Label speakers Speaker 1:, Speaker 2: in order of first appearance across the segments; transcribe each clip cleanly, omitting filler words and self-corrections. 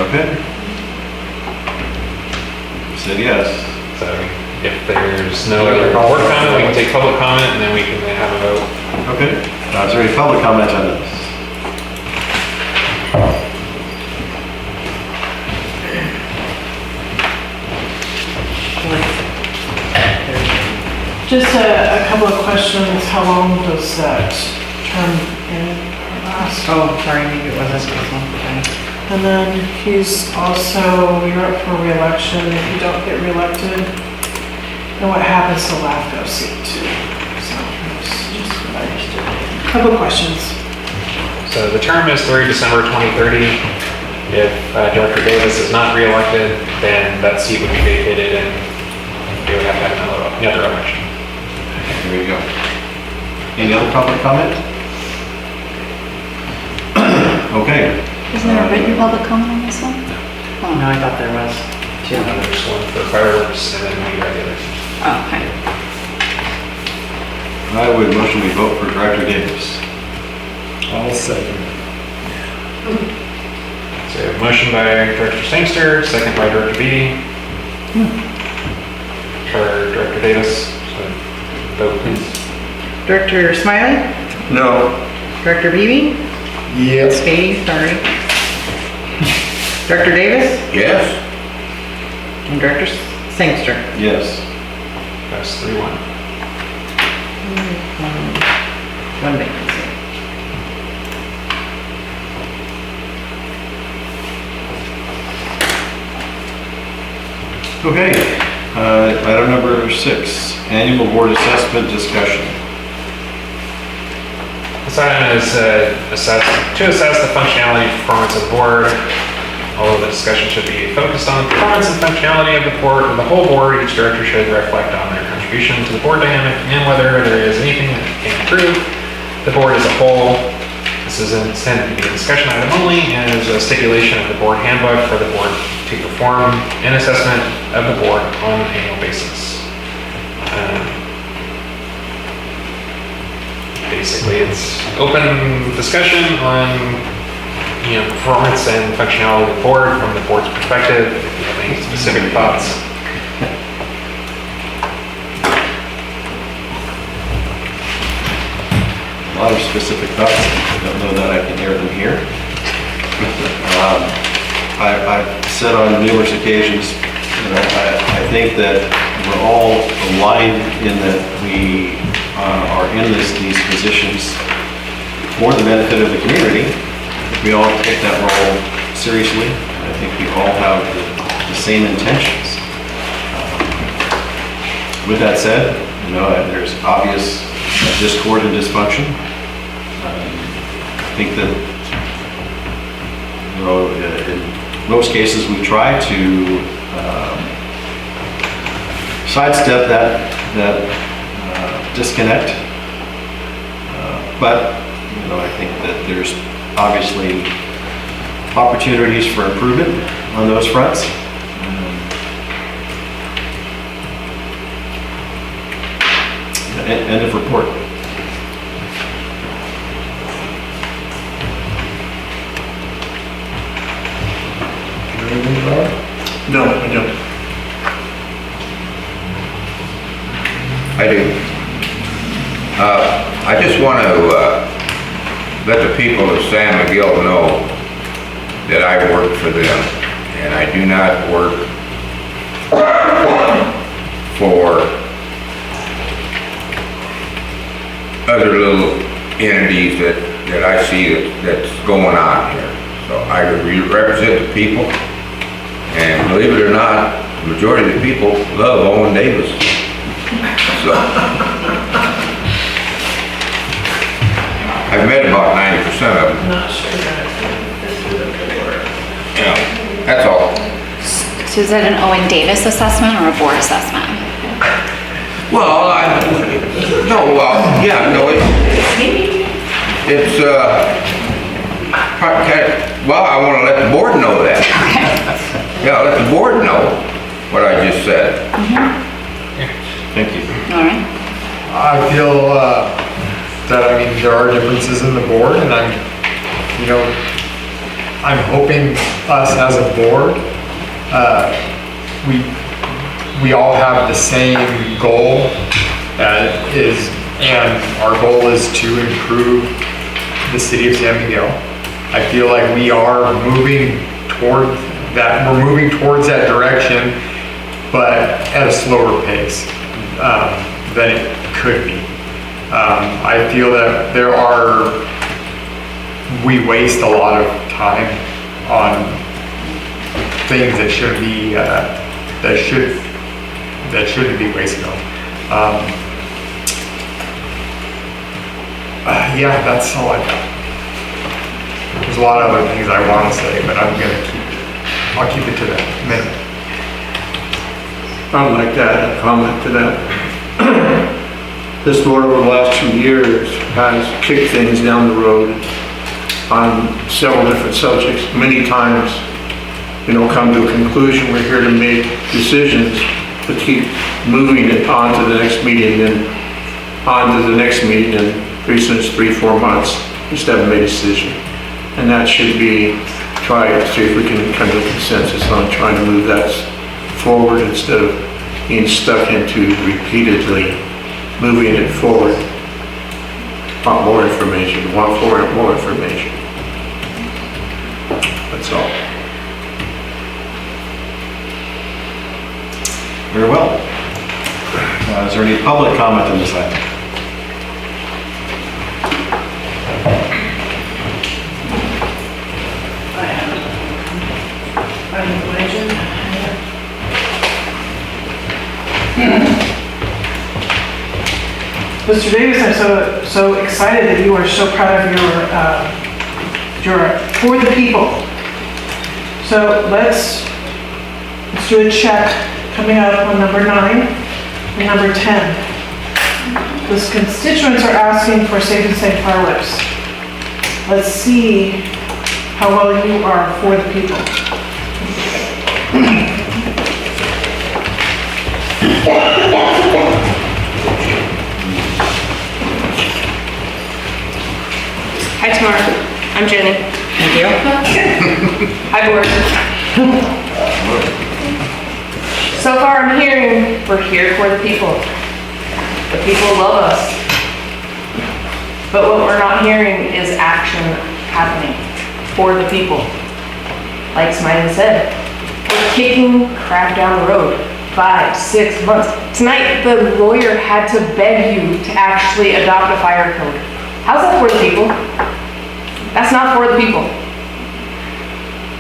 Speaker 1: Okay. Said yes.
Speaker 2: So if there's no other board comment, we can take public comment and then we can have a vote.
Speaker 1: Okay. Is there any public comment on this?
Speaker 3: Just a couple of questions. How long does that term last?
Speaker 4: Oh, sorry, maybe it wasn't this one. Okay.
Speaker 3: And then he's also, you're up for re-election. If you don't get re-elected, then what happens to LAFCO seat too? So that's just what I understood. Couple of questions.
Speaker 2: So the term is through December 2030. If Director Davis is not re-elected, then that seat would be vacated and we would have to have another election.
Speaker 1: There you go. Any other public comment? Okay.
Speaker 5: Isn't there a written public comment on this one?
Speaker 4: Oh, no, I thought there was two.
Speaker 2: There's one for fireworks and then we regular.
Speaker 5: Oh, okay.
Speaker 1: I would motion we vote for Director Davis.
Speaker 6: I'll second.
Speaker 2: So motion by Director Sangster, second by Director Beatty. For Director Davis, so vote please.
Speaker 4: Director Smiley?
Speaker 6: No.
Speaker 4: Director Beebe?
Speaker 6: Yes.
Speaker 4: Beatty, sorry. Director Davis?
Speaker 6: Yes.
Speaker 4: And Director Sangster?
Speaker 1: Yes.
Speaker 2: That's 3-1.
Speaker 4: One vacancy.
Speaker 1: Okay. Item number 6, annual board assessment discussion.
Speaker 2: This item is to assess the functionality and performance of the board. Although the discussion should be focused on the performance and functionality of the board or the whole board, each director should reflect on their contribution to the board dynamic and whether there is anything that can improve the board as a whole. This is intended to be a discussion item only and is a stipulation of the board handbook for the board to perform an assessment of the board on an annual basis. Basically, it's open discussion on performance and functionality of the board from the board's perspective. If you have any specific thoughts.
Speaker 1: A lot of specific thoughts. I don't know that I can air them here. I've said on numerous occasions, I think that we're all aligned in that we are in these positions for the benefit of the community. We all take that role seriously. I think we all have the same intentions. With that said, there's obvious discord and dysfunction. I think that in most cases we try to sidestep that disconnect, but I think that there's obviously opportunities for improvement on those fronts. End of report.
Speaker 6: No, I don't.
Speaker 7: I do. I just want to let the people of San Miguel know that I work for them, and I do not work for other little entities that I see that's going on here. So I represent the people, and believe it or not, the majority of the people love Owen Davis. So I've met about 90% of them.
Speaker 3: Not sure that this is a good word.
Speaker 7: Yeah, that's all.
Speaker 5: So is that an Owen Davis assessment or a board assessment?
Speaker 7: Well, it's well, I want to let the board know that. Yeah, let the board know what I just said.
Speaker 1: Thank you.
Speaker 5: All right.
Speaker 6: I feel that there are differences in the board, and I'm, I'm hoping us as a board, we all have the same goal, and our goal is to improve the city of San Miguel. I feel like we are moving toward that, we're moving towards that direction, but at a slower pace than it could be. I feel that we waste a lot of time on things that should be, that shouldn't be wasted on. Yeah, that's all I got. There's a lot of other things I want to say, but I'll keep it to that minimum.
Speaker 8: I'd like to add a comment to that. This board over the last 2 years has kicked things down the road on several different subjects. Many times, come to a conclusion, we're here to make decisions, but keep moving it on to the next meeting and on to the next meeting, and pretty soon it's 3-4 months, we still haven't made a decision. And that should be, try to see if we can come to a consensus on trying to move that forward instead of being stuck into repeatedly moving it forward. Want more information, want more information. That's all.
Speaker 1: Very well. Is there any public comment on this item?
Speaker 3: Mr. Davis, I'm so excited that you are so proud of your for the people. So let's do a check coming up on number 9 and number 10. The constituents are asking for safe and sane fireworks. Let's see how well you are for the people.
Speaker 9: Hi, Tamara. I'm Jenny.
Speaker 4: Thank you.
Speaker 9: Hi, board. So far, I'm hearing we're here for the people. The people love us. But what we're not hearing is action happening for the people. Like Smiley said, we're kicking crap down the road. 5, 6 months. Tonight, the lawyer had to beg you to actually adopt a fire code. How's that for the people? That's not for the people.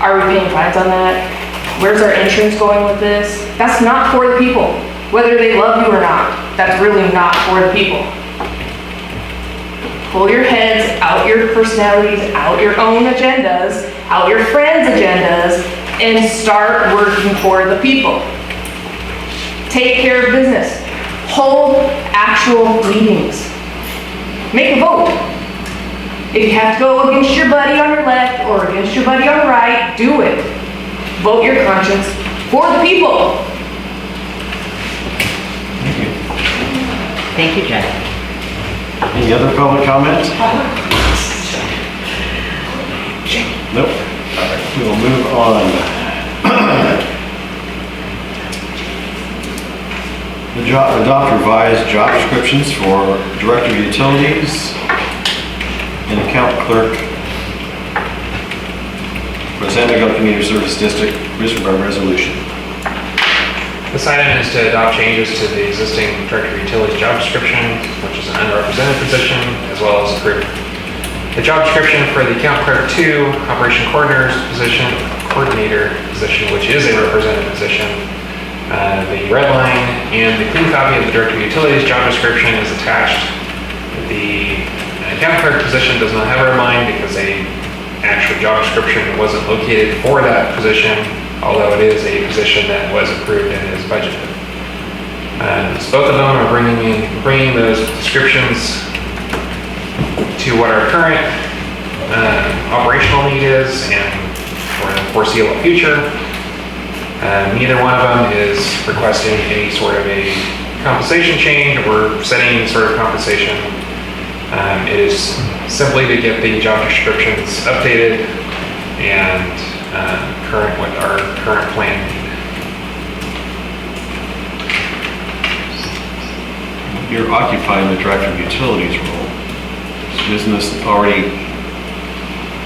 Speaker 9: Are we paying fines on that? Where's our insurance going with this? That's not for the people. Whether they love you or not, that's really not for the people. Pull your heads out your personalities, out your own agendas, out your friends' agendas, and start working for the people. Take care of business. Hold actual meetings. Make a vote. If you have to go against your buddy on your left or against your buddy on the right, do it. Vote your conscience for the people.
Speaker 4: Thank you, Jen.
Speaker 1: Any other public comments? Nope. All right, we will move on. Adopt revised job descriptions for Director of Utilities and Account Clerk for the San Miguel Community Service District, produced by resolution.
Speaker 2: This item is to adopt changes to the existing Director of Utilities job description, which is an unrepresented position, as well as approve the job description for the Account Clerk 2 Operation Coordinator position, which is a represented position. The red line and the clean copy of the Director of Utilities job description is attached. The Account Clerk position does not have a red line because an actual job description wasn't located for that position, although it is a position that was approved and is budgeted. So both of them are bringing those descriptions to what our current operational need is and for the foreseeable future. Neither one of them is requesting any sort of a compensation change or setting any sort of compensation. It is simply to get the job descriptions updated and what our current plan need.
Speaker 1: You're occupying the director of utilities role. Isn't this already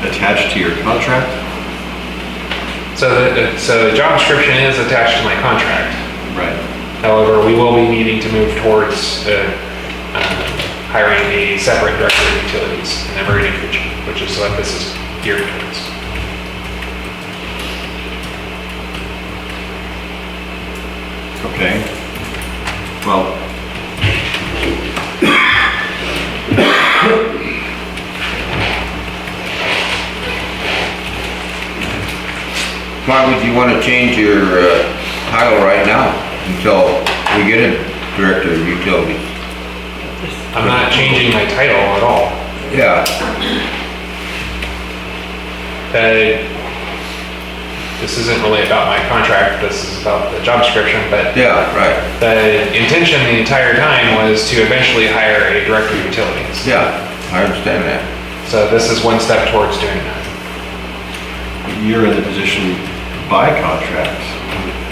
Speaker 1: attached to your contract?
Speaker 2: So the job description is attached to my contract.
Speaker 1: Right.
Speaker 2: However, we will be needing to move towards hiring a separate director of utilities in the very near future, which is what this is geared towards.
Speaker 1: Okay. Well,
Speaker 7: Why would you want to change your title right now until we get a director of utilities?
Speaker 2: I'm not changing my title at all.
Speaker 7: Yeah,
Speaker 2: This isn't really about my contract, this is about the job description, but
Speaker 7: yeah, right.
Speaker 2: the intention the entire time was to eventually hire a director of utilities.
Speaker 7: Yeah, I understand that.
Speaker 2: So this is one step towards doing that.
Speaker 1: you're in the position by contract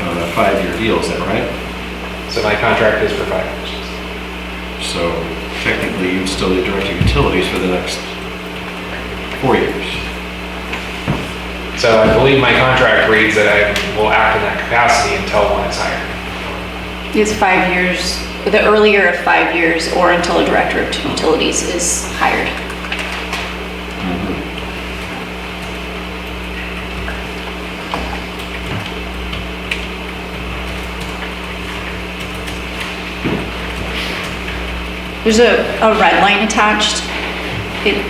Speaker 1: on a 5-year deal, is that right?
Speaker 2: So my contract is for 5 years.
Speaker 1: So technically, you'd still be director of utilities for the next 4 years.
Speaker 2: So I believe my contract reads that I will act in that capacity until one is hired.
Speaker 5: It's 5 years, the earlier of 5 years or until a director of utilities is hired. There's a red line attached. It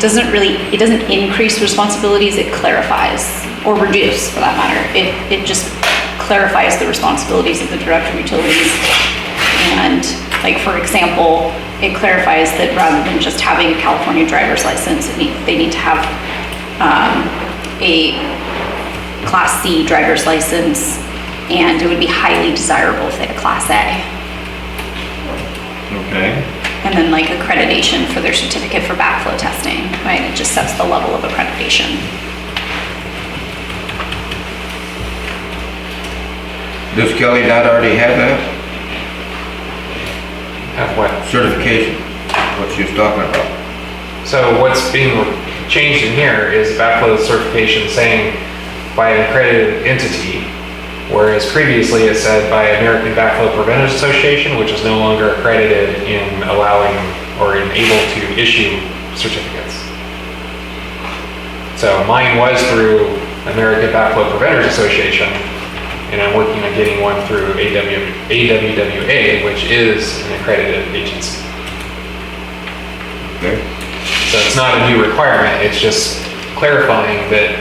Speaker 5: doesn't increase responsibilities, it clarifies, or reduce for that matter. It just clarifies the responsibilities of the director of utilities. And like, for example, it clarifies that rather than just having a California driver's license, they need to have a Class C driver's license, and it would be highly desirable if they had a Class A.
Speaker 1: Okay.
Speaker 5: And then like accreditation for their certificate for backflow testing, right? It just sets the level of accreditation.
Speaker 7: Does Kelly not already have that
Speaker 2: Have what?
Speaker 7: certification? What she was talking about?
Speaker 2: So what's being changed in here is backflow certification saying by an accredited entity, whereas previously it said by American Backflow Preventers Association, which is no longer accredited in allowing or in able to issue certificates. So mine was through American Backflow Preventers Association, and I'm working on getting one through AWWA, which is an accredited agency.
Speaker 7: Okay.
Speaker 2: So it's not a new requirement, it's just clarifying that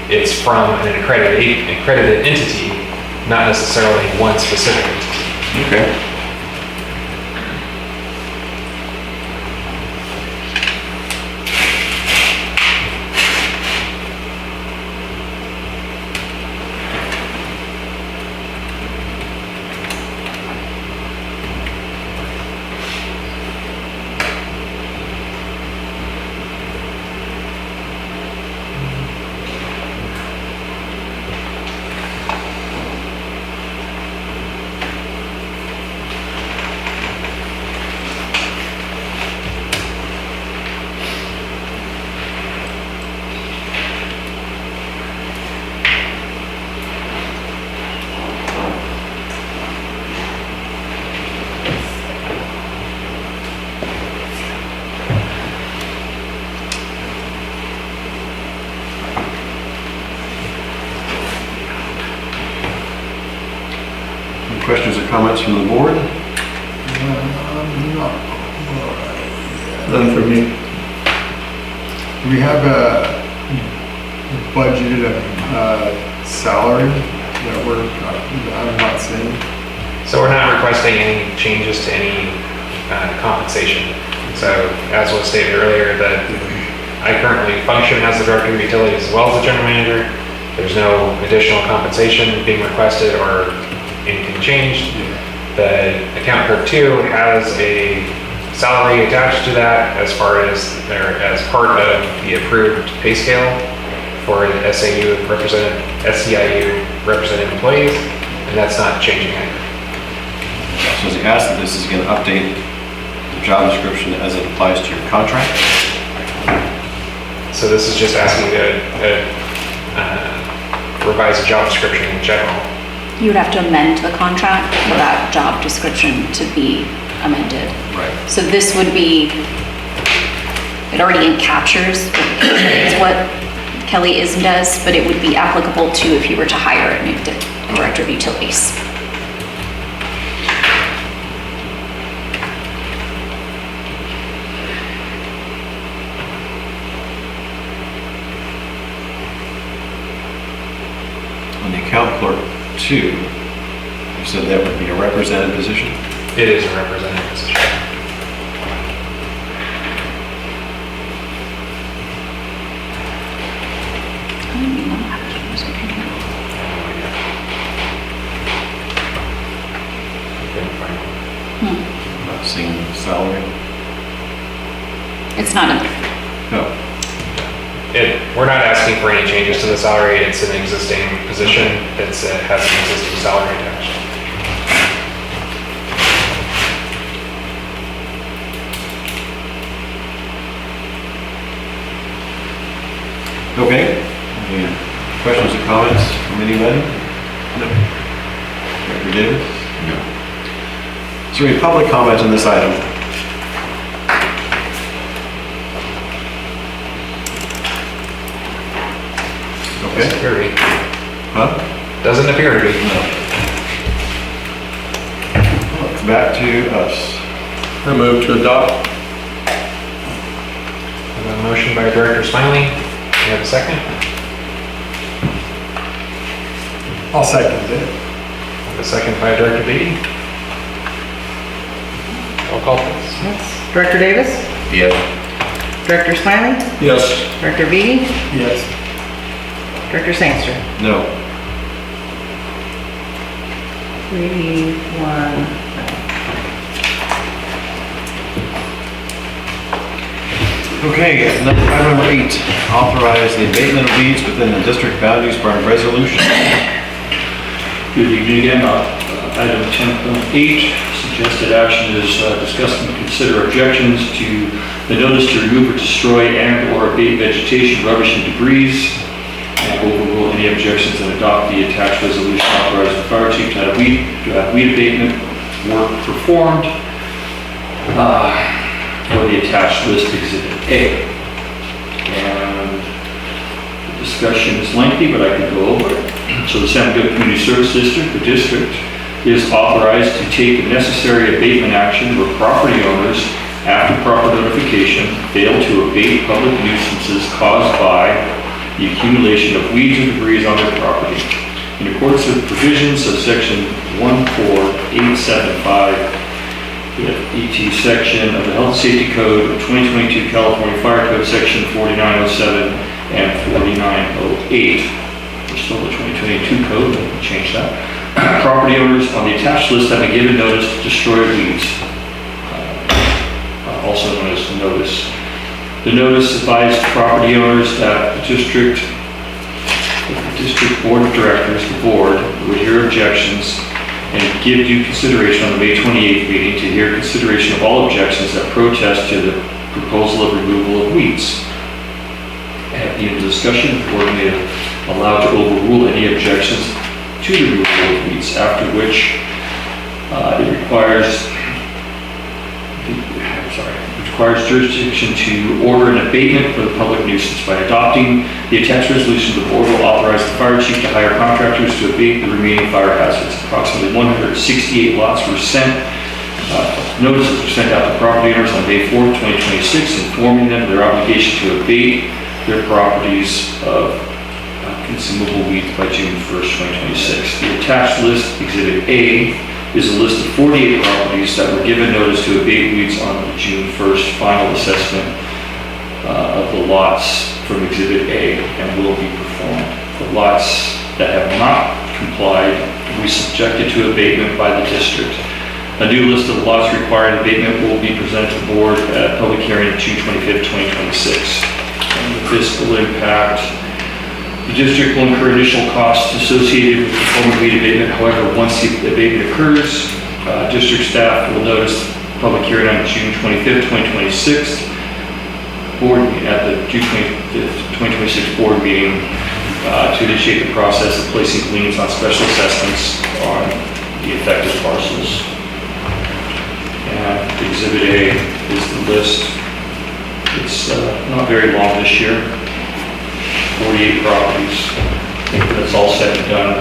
Speaker 2: it's from an accredited entity, not necessarily one specific entity.
Speaker 7: Okay.
Speaker 1: Any questions or comments from the board?
Speaker 6: None for me. We have a budgeted salary that I'm not seeing.
Speaker 2: So we're not requesting any changes to any compensation. So as was stated earlier, that I currently function as the director of utilities as well as the general manager. There's no additional compensation being requested or anything changed. The account clerk 2 has a salary attached to that as far as as part of the approved pay scale. for the SAU represented, SEIU represented employees, and that's not changing either.
Speaker 1: So as he asked that this is going to update the job description as it applies to your contract.
Speaker 2: So this is just asking to revise the job description in general.
Speaker 5: You would have to amend the contract for that job description to be amended.
Speaker 1: Right.
Speaker 5: So this would be, it already captures what Kelly is and does, but it would be applicable to if you were to hire a new director of utilities.
Speaker 1: On the account clerk too, you said that would be a represented position?
Speaker 2: It is a representative position.
Speaker 5: I don't even know how to use it.
Speaker 2: Couldn't find one.
Speaker 1: Not seeing the salary?
Speaker 5: It's not in there.
Speaker 1: No.
Speaker 2: We're not asking for any changes to the salary. It's an existing position. It has an existing salary attached.
Speaker 1: Okay. Any questions or comments from anybody? No. Director Davis? No. Is there any public comment on this item?
Speaker 2: Doesn't
Speaker 1: Okay.
Speaker 2: appear to be.
Speaker 1: Huh?
Speaker 2: Doesn't appear to be.
Speaker 1: Back to us.
Speaker 8: I move to adopt.
Speaker 2: I have a motion by Director Smiley. You have a second?
Speaker 6: I'll second it.
Speaker 2: I have a second by Director Beatty. Roll call, please.
Speaker 4: Yes. Director Davis?
Speaker 7: Yes.
Speaker 4: Director Smiley?
Speaker 8: Yes.
Speaker 4: Director Beatty?
Speaker 6: Yes.
Speaker 4: Director Sangster?
Speaker 1: No.
Speaker 4: 3-1.
Speaker 1: Okay, item number 8, authorize the abatement of weeds within the district boundaries by resolution.
Speaker 10: Good evening again. Item 10.8, suggested action is discuss and consider objections to the notice to remove or destroy and/or abate vegetation, rubbish, and debris, and overrule any objections and adopt the attached resolution authorizing the fire chief to have weed abatement work performed for the attached list Exhibit A. And the discussion is lengthy, but I can go over it. So the San Miguel Community Service District, the district, is authorized to take the necessary abatement action where property owners, after proper notification, fail to abate public nuisances caused by the accumulation of weeds and debris on their property. In accordance with provisions of Section 14875, the ET section of the Health and Safety Code, 2022 California Fire Code, Section 4907 and 4908. We're still the 2022 code, but we'll change that. Property owners on the attached list have been given notice to destroy weeds, also known as the notice. The notice advised property owners that the district board of directors, the board, would hear objections and give due consideration on the May 28th meeting to hear consideration of all objections that protest to the proposal of removal of weeds. At the end of the discussion, the board may allow to overrule any objections to the removal of weeds, after which it requires jurisdiction to order an abatement for the public nuisance. By adopting the attached resolution, the board will authorize the fire chief to hire contractors to abate the remaining fire hazards. Approximately 168 lots were sent, notices were sent out to property owners on May 4th, 2026, informing them of their obligation to abate their properties of consumable weeds by June 1st, 2026. The attached list, Exhibit A, is a list of 48 properties that were given notice to abate weeds on the June 1st final assessment of the lots from Exhibit A and will be performed. The lots that have not complied will be subjected to abatement by the district. A new list of lots requiring abatement will be presented to the board at public hearing June 25th, 2026. And the fiscal impact The district will incur initial costs associated with performing abatement abatement. However, once the abatement occurs, district staff will notice public hearing on June 25th, 2026, at the June 25th, 2026 board meeting to initiate the process of placing liens on special assessments on the affected parcels. And Exhibit A is the list. It's not very long this year. 48 properties. I think that's all said and done.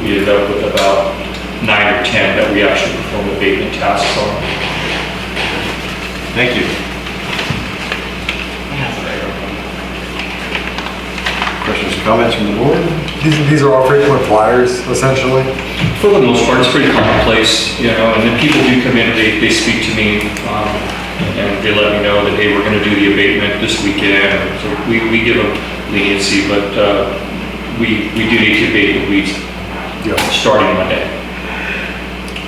Speaker 10: We ended up with about 9 or 10 that we actually perform abatement tasks on.
Speaker 1: Thank you. Questions or comments from the board?
Speaker 6: These are all frequent flyers, essentially.
Speaker 10: For the most part, it's pretty commonplace, you know, and then people do come in, they speak to me, and they let me know that, hey, we're gonna do the abatement this weekend. So we give them leniency, but we do need to abate the weeds starting Monday.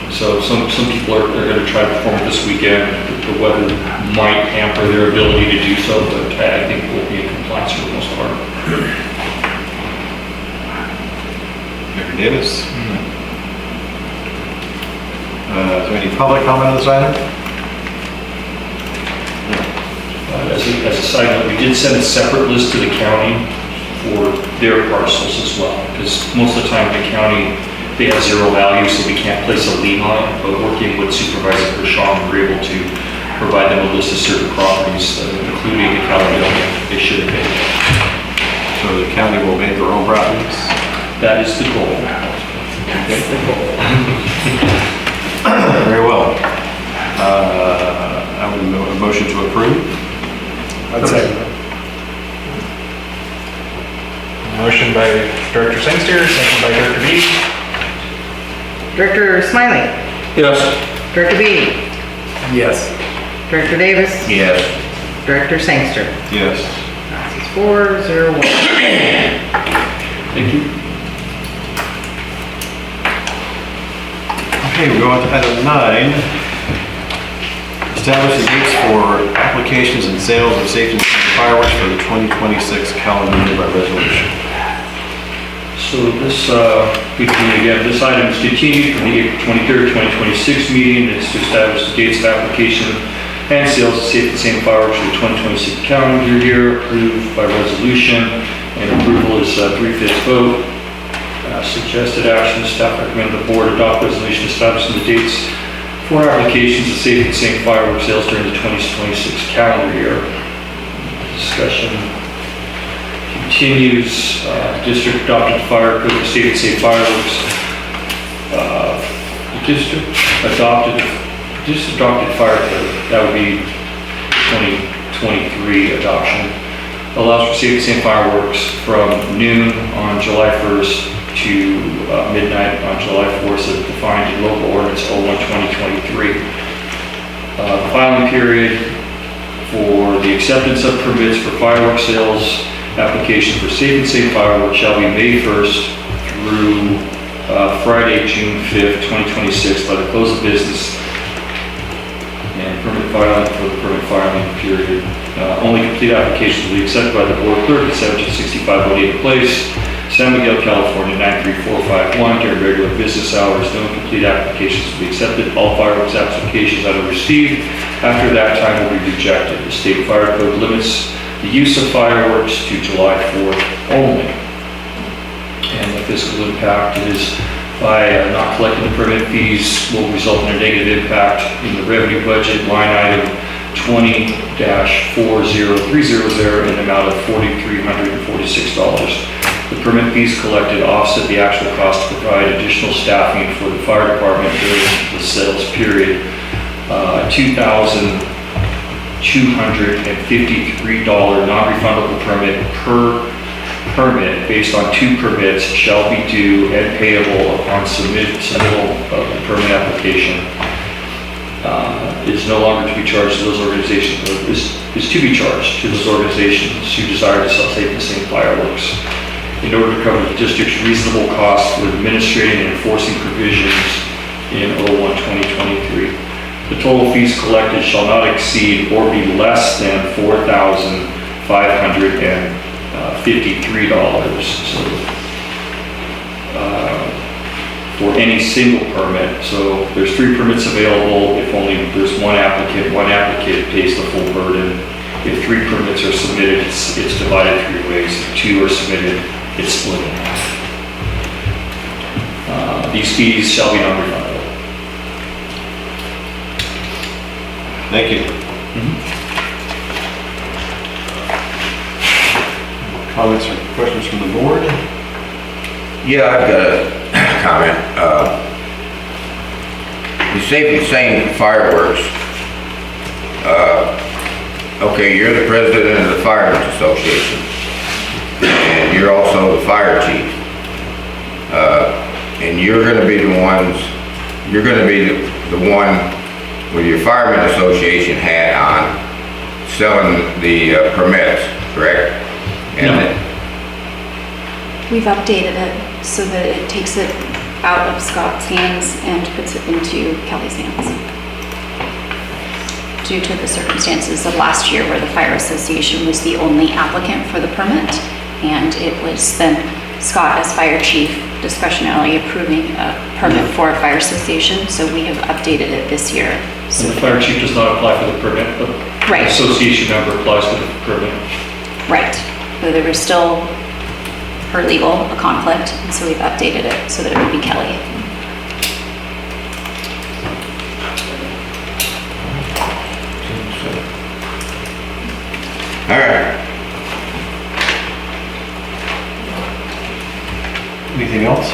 Speaker 10: So some people are gonna try to perform it this weekend. The weather might hamper their ability to do so, but I think we'll be in compliance for the most part.
Speaker 1: Dr. Davis? Is there any public comment on this item?
Speaker 10: As a side note, we did send a separate list to the county for their parcels as well, because most of the time the county, they have zero value, so we can't place a lien on it, but working with Supervisor Gershon, we're able to provide them a list of certain properties, including the Caledonia, they should have been.
Speaker 1: So the county will make their own properties?
Speaker 10: That is the goal.
Speaker 1: That's the goal. Very well. I would move a motion to approve.
Speaker 6: I'd say.
Speaker 2: Motion by Director Sangster, second by Director Beatty.
Speaker 4: Director Smiley?
Speaker 6: Yes.
Speaker 4: Director Beatty?
Speaker 6: Yes.
Speaker 4: Director Davis?
Speaker 7: Yes.
Speaker 4: Director Sangster?
Speaker 1: Yes.
Speaker 4: Passes 4-0-1.
Speaker 10: Thank you.
Speaker 1: Okay, we go on to item 9. Establish the dates for applications and sales of safety fireworks for the 2026 calendar year by resolution.
Speaker 10: So this, again, this item is continued from the April 23rd, 2026 meeting. It's to establish the dates of application and sales of safe and sane fireworks for the 2026 calendar year, approved by resolution, and approval is 3/5 vote. Suggested action, staff recommend the board adopt resolution establishing the dates for applications of safe and sane fireworks sales during the 2026 calendar year. Discussion continues. District adopted fire code for safe and sane fireworks. The district adopted fire code, that would be 2023 adoption, allows for safe and sane fireworks from noon on July 1st to midnight on July 4th, as defined in local ordinance 01/2023. The filing period for the acceptance of permits for fireworks sales application for safe and sane fireworks shall be May 1st through Friday, June 5th, 2026 by the close of business, and permit filing for the permit filing period. Only complete applications will be accepted by the board clerk at 1765 Oneida Place, San Miguel, California, 93451 during regular business hours. No incomplete applications will be accepted. All fireworks applications that are received after that time will be rejected. The state fire code limits the use of fireworks to July 4th only. And the fiscal impact is by not collecting the permit fees will result in a negative impact in the revenue budget line item 20-40300 in the amount of $4,346. The permit fees collected offset the actual cost to provide additional staffing for the fire department during the sales period. $2,253 non-refundable permit per permit based on 2 permits shall be due and payable upon submittal of the permit application. Is no longer to be charged to those organizations, is to be charged to those organizations who desire to sell safe and sane fireworks, in order to cover the district's reasonable costs for administrating and enforcing provisions in 01/2023. The total fees collected shall not exceed or be less than $4,550 $53. So, for any single permit. So there's 3 permits available. If only there's one applicant pays the full burden. If 3 permits are submitted, it's divided 3 ways. If 2 are submitted, it's split in half. These fees shall be non-refundable.
Speaker 1: Thank you. Comments or questions from the board?
Speaker 7: Yeah, I've got a comment. You say saying fireworks. Okay, you're the president of the Firemen's Association, and you're also the fire chief. And you're gonna be the one with your Firemen's Association hat on, selling the permits, correct? And
Speaker 10: No.
Speaker 5: We've updated it so that it takes it out of Scott's hands and puts it into Kelly's hands. Due to the circumstances of last year where the Fire Association was the only applicant for the permit, and it was then Scott as fire chief discretionarily approving a permit for a fire association, so we have updated it this year. So
Speaker 10: So the fire chief does not apply for the permit, but
Speaker 5: Right.
Speaker 10: the association member applies for the permit.
Speaker 5: Right, so there was still, per legal, a conflict, and so we've updated it so that it would be Kelly.
Speaker 7: all right.
Speaker 1: Anything else?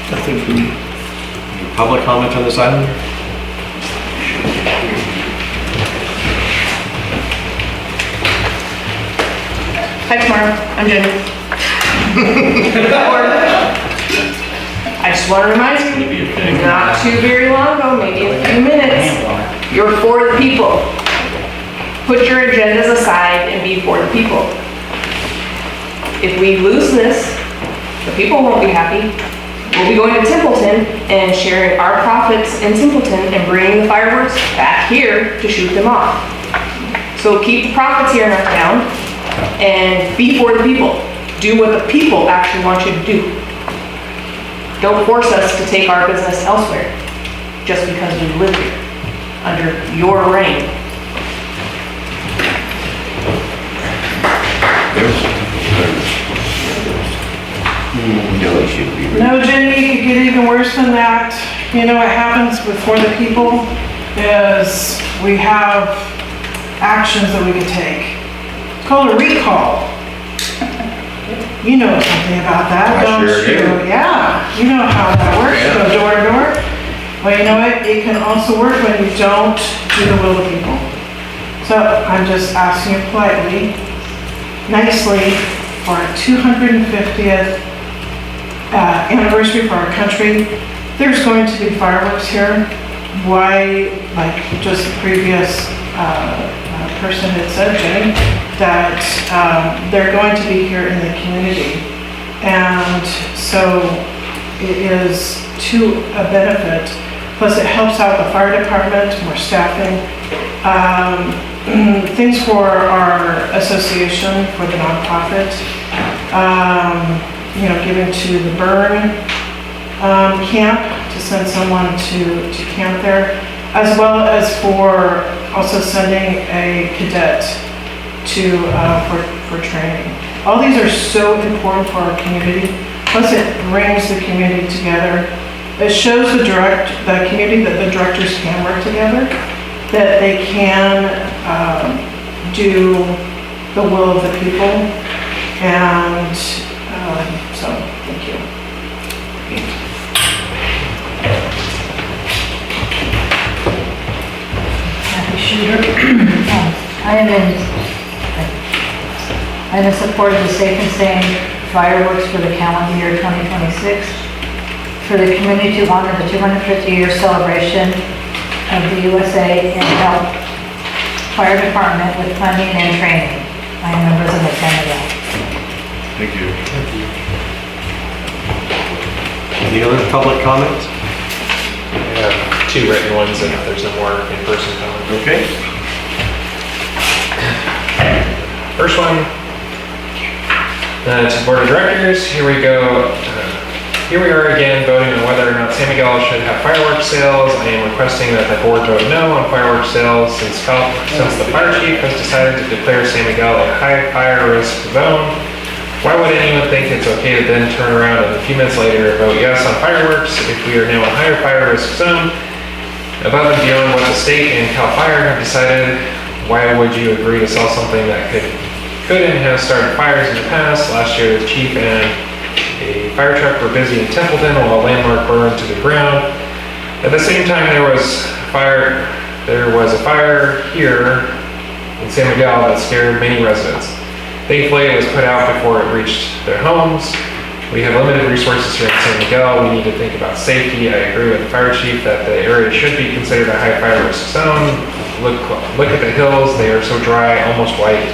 Speaker 8: Nothing for me.
Speaker 1: Any public comment on this item?
Speaker 9: Hi, tomorrow. I'm Jenny. I just want to remind you, not too very long ago, maybe a few minutes, you're for the people. Put your agendas aside and be for the people. If we lose this, the people won't be happy. We'll be going to Templeton and sharing our profits in Templeton and bringing the fireworks back here to shoot them off. So keep the profits here in our town and be for the people. Do what the people actually want you to do. Don't force us to take our business elsewhere just because we live here under your reign.
Speaker 7: Really should be.
Speaker 3: No, Jenny, it could get even worse than that. You know what happens before the people is we have actions that we could take. It's called a recall. You know something about that,
Speaker 7: I
Speaker 3: don't
Speaker 7: sure
Speaker 3: you?
Speaker 7: do.
Speaker 3: Yeah, you know how that works,
Speaker 7: Yeah.
Speaker 3: go door to door. Well, you know what, it can also work when you don't do the will of the people. So I'm just asking you politely, nicely, for our 250th anniversary for our country, there's going to be fireworks here. Why, like just the previous person had said, Jenny, that they're going to be here in the community. And so it is to a benefit. Plus it helps out the fire department, more staffing. Things for our association, for the nonprofit. You know, given to the burn camp to send someone to camp there, as well as for also sending a cadet to for training. All these are so important for our community. Plus, it brings the community together. It shows the community that the directors can work together, that they can do the will of the people, and so thank you.
Speaker 11: Kathy Shooter. I am in support of the Safe and Sane fireworks for the calendar year 2026 for the community to honor the 250-year celebration of the USA and help fire department with funding and training. I am a resident of Canada.
Speaker 1: Thank you. Any other public comments?
Speaker 2: We have 2 written ones, and if there's no more in-person comments.
Speaker 1: Okay.
Speaker 2: First one, To the Board of Directors, here we go. Here we are again voting on whether or not San Miguel should have fireworks sales. I am requesting that the board vote no on fireworks sales since the fire chief has decided to declare San Miguel a high fire risk zone. Why would anyone think it's okay to then turn around and a few minutes later vote yes on fireworks if we are now a higher fire risk zone? Above and beyond what the state and CAL FIRE have decided, why would you agree to sell something that could and has started fires in the past? Last year, the chief and a fire truck were busy in Templeton while a landmark burned to the ground. At the same time, there was a fire here in San Miguel that scared many residents. Thankfully, it was put out before it reached their homes. We have limited resources here in San Miguel. We need to think about safety. I agree with the fire chief that the area should be considered a high fire risk zone. Look at the hills. They are so dry, almost white.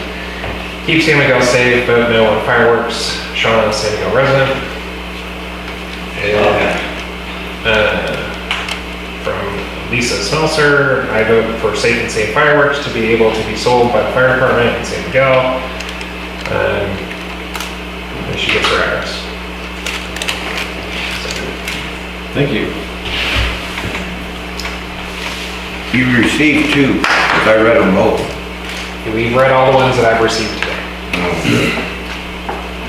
Speaker 2: Keep San Miguel safe, vote no on fireworks. Sean, a San Miguel resident. From Lisa Smelser, I vote for safe and safe fireworks to be able to be sold by the fire department in San Miguel. And she gets her address.
Speaker 1: Thank you.
Speaker 7: You received 2, because I read them both.
Speaker 2: We've read all the ones that I've received today.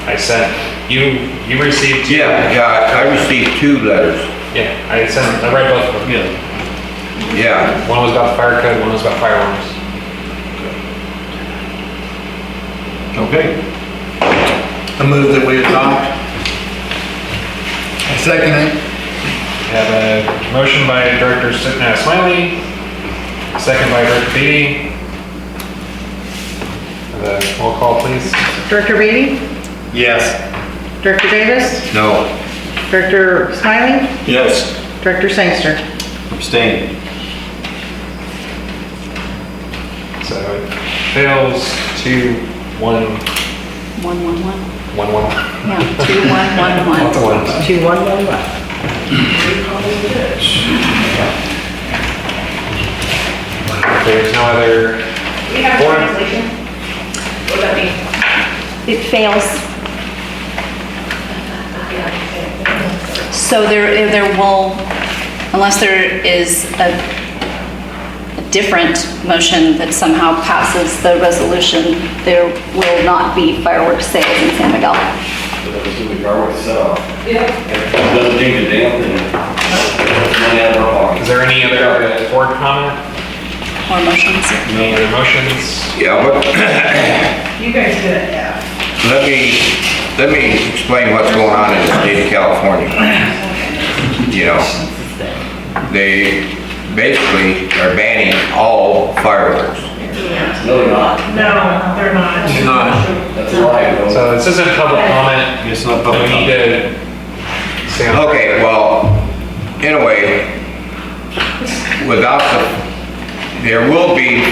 Speaker 2: I sent, you received 2.
Speaker 7: Yeah, I received 2 letters.
Speaker 2: Yeah, I read both of them.
Speaker 7: Yeah.
Speaker 2: One was about the fire code, one was about fireworks.
Speaker 1: Okay.
Speaker 8: I move that we adopt.
Speaker 6: I second it.
Speaker 2: We have a motion by Director Smiley, second by Director Beatty. The roll call, please.
Speaker 4: Director Beatty?
Speaker 6: Yes.
Speaker 4: Director Davis?
Speaker 7: No.
Speaker 4: Director Smiley?
Speaker 8: Yes.
Speaker 4: Director Sangster?
Speaker 1: Abstain.
Speaker 2: So it fails 2-1-1-1.
Speaker 5: 111. Yeah, 2111.
Speaker 2: Lots of ones.
Speaker 4: 2111.
Speaker 2: There's no other.
Speaker 9: We have a
Speaker 2: Four.
Speaker 9: translation. What does that mean?
Speaker 5: It fails. So there will, unless there is a different motion that somehow passes the resolution, there will not be fireworks sales in San Miguel.
Speaker 12: Doesn't change a damn thing. Money out of our pocket.
Speaker 2: Is there any other board comment?
Speaker 5: Or motions?
Speaker 2: Any other motions?
Speaker 7: Yeah, but
Speaker 3: You guys get an F.
Speaker 7: let me explain what's going on in the state of California. You know, they basically are banning all fireworks.
Speaker 12: No, they're not.
Speaker 3: No, they're not.
Speaker 8: It's not.
Speaker 12: That's a lie, bro.
Speaker 2: So this isn't public comment.
Speaker 1: It's not
Speaker 2: We
Speaker 1: public.
Speaker 2: need to stay on.
Speaker 7: Okay, well, anyway, there will be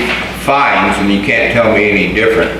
Speaker 7: fines, and you can't tell me any different.